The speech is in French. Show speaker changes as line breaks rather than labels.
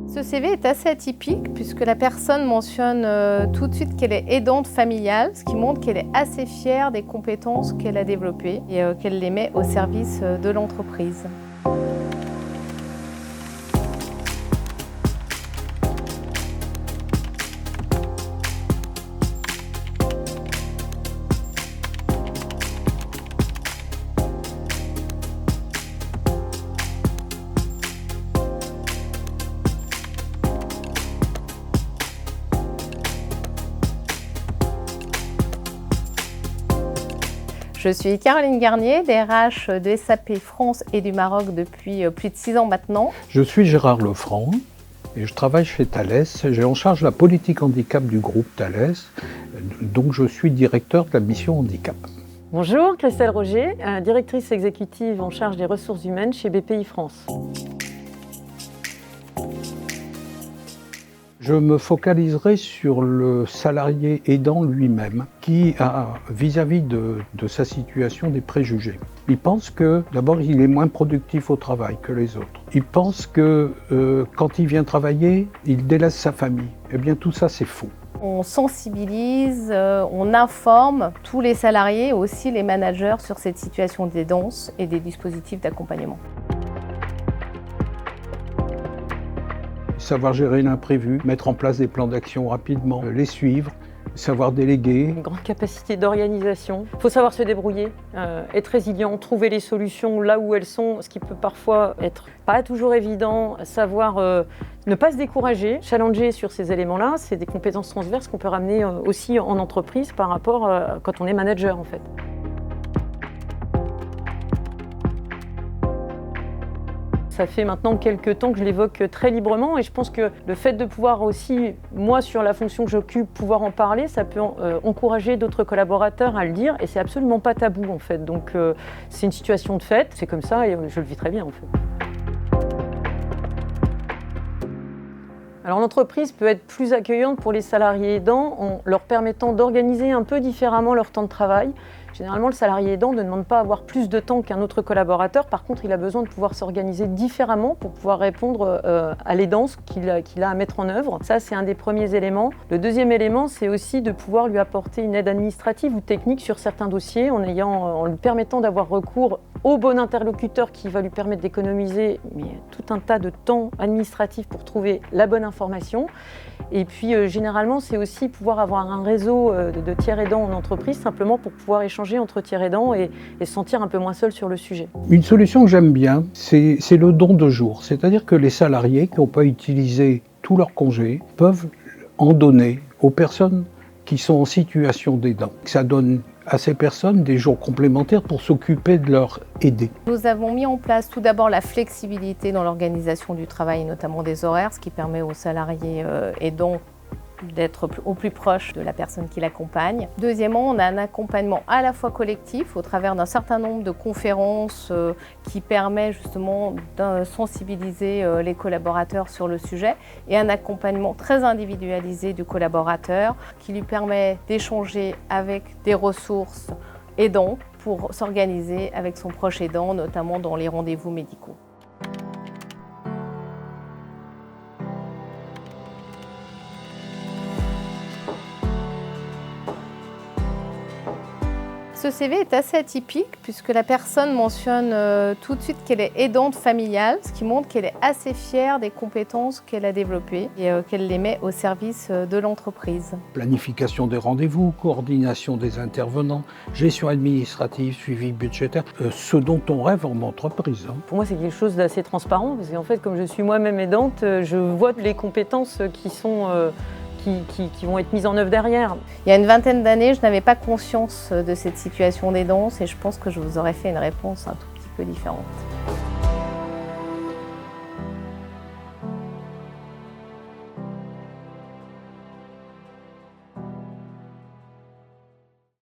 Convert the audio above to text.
Ce CV est assez atypique puisque la personne mentionne tout de suite qu'elle est aidante familiale, ce qui montre qu'elle est assez fière des compétences qu'elle a développées et qu'elle les met au service de l'entreprise. Je suis Caroline Garnier, DRH de SAP France et du Maroc depuis plus de 6 ans maintenant.
Je suis Gérard Lefranc et je travaille chez Thales. J'ai en charge la politique handicap du groupe Thales, donc je suis directeur de la mission handicap.
Bonjour, Christelle Roger, directrice exécutive en charge des ressources humaines chez BPI France.
Je me focaliserai sur le salarié aidant lui-même qui a vis-à-vis de sa situation des préjugés. Il pense que d'abord il est moins productif au travail que les autres. Il pense que quand il vient travailler, il délaisse sa famille. Eh bien tout ça c'est faux.
On sensibilise, on informe tous les salariés, aussi les managers sur cette situation d'aidance et des dispositifs d'accompagnement.
Savoir gérer l'imprévu, mettre en place des plans d'action rapidement, les suivre, savoir déléguer.
Une grande capacité d'organisation. Il faut savoir se débrouiller, être résilient, trouver les solutions là où elles sont, ce qui peut parfois être pas toujours évident, savoir ne pas se décourager, challenger sur ces éléments-là. C'est des compétences transverses qu'on peut ramener aussi en entreprise par rapport quand on est manager en fait. Ça fait maintenant quelques temps que je l'évoque très librement et je pense que le fait de pouvoir aussi, moi sur la fonction que j'occupe, pouvoir en parler, ça peut encourager d'autres collaborateurs à le dire et c'est absolument pas tabou en fait. Donc c'est une situation de fait, c'est comme ça et je le vis très bien en fait. Alors l'entreprise peut être plus accueillante pour les salariés aidants en leur permettant d'organiser un peu différemment leur temps de travail. Généralement, le salarié aidant ne demande pas à avoir plus de temps qu'un autre collaborateur. Par contre, il a besoin de pouvoir s'organiser différemment pour pouvoir répondre à l'aidance qu'il a à mettre en œuvre. Ça, c'est un des premiers éléments. Le deuxième élément, c'est aussi de pouvoir lui apporter une aide administrative ou technique sur certains dossiers en lui permettant d'avoir recours au bon interlocuteur qui va lui permettre d'économiser tout un tas de temps administratif pour trouver la bonne information. Et puis généralement, c'est aussi pouvoir avoir un réseau de tiers aidants en entreprise, simplement pour pouvoir échanger entre tiers aidants et se sentir un peu moins seul sur le sujet.
Une solution que j'aime bien, c'est le don de jour. C'est-à-dire que les salariés qui n'ont pas utilisé tous leurs congés peuvent en donner aux personnes qui sont en situation d'aidant. Ça donne à ces personnes des jours complémentaires pour s'occuper de leur aider.
Nous avons mis en place tout d'abord la flexibilité dans l'organisation du travail, notamment des horaires, ce qui permet aux salariés aidants d'être au plus proche de la personne qui l'accompagne. Deuxièmement, on a un accompagnement à la fois collectif au travers d'un certain nombre de conférences qui permet justement de sensibiliser les collaborateurs sur le sujet et un accompagnement très individualisé du collaborateur qui lui permet d'échanger avec des ressources aidants pour s'organiser avec son proche aidant, notamment dans les rendez-vous médicaux. Ce CV est assez atypique puisque la personne mentionne tout de suite qu'elle est aidante familiale, ce qui montre qu'elle est assez fière des compétences qu'elle a développées et qu'elle les met au service de l'entreprise.
Planification des rendez-vous, coordination des intervenants, gestion administrative, suivi budgétaire, ce dont on rêve en entreprise.
Pour moi, c'est quelque chose d'assez transparent parce qu'en fait, comme je suis moi-même aidante, je vois les compétences qui vont être mises en œuvre derrière.
Il y a une vingtaine d'années, je n'avais pas conscience de cette situation d'aidance et je pense que je vous aurais fait une réponse un tout petit peu différente.